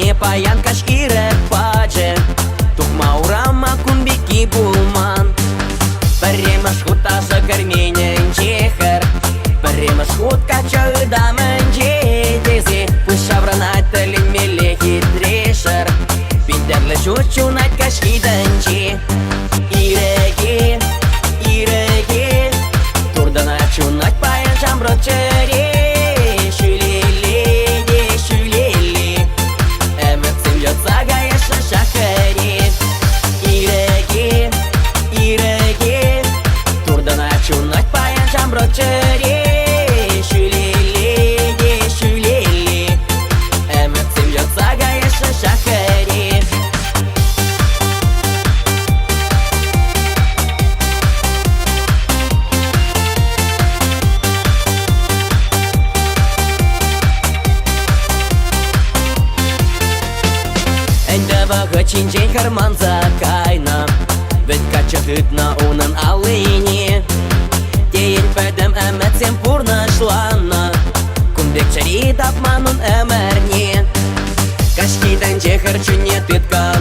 не паян каш ирек падже Тухма урама кунбики булман Перемаш хутаса карменен чехер Перемаш хут качаыда мэнче Тези пышавранать талин мелехи трешер Пиндерлы чучунать кашкиданчи Иреки, иреки Турдана чунать паян жамброчери Чинчень харман закайна Ведь качатытна унан алыни Тейн пэдэм эмэтсем пурна шланна Кунбек чари тапманун эмэрни Кашкидан чехар чуне тытка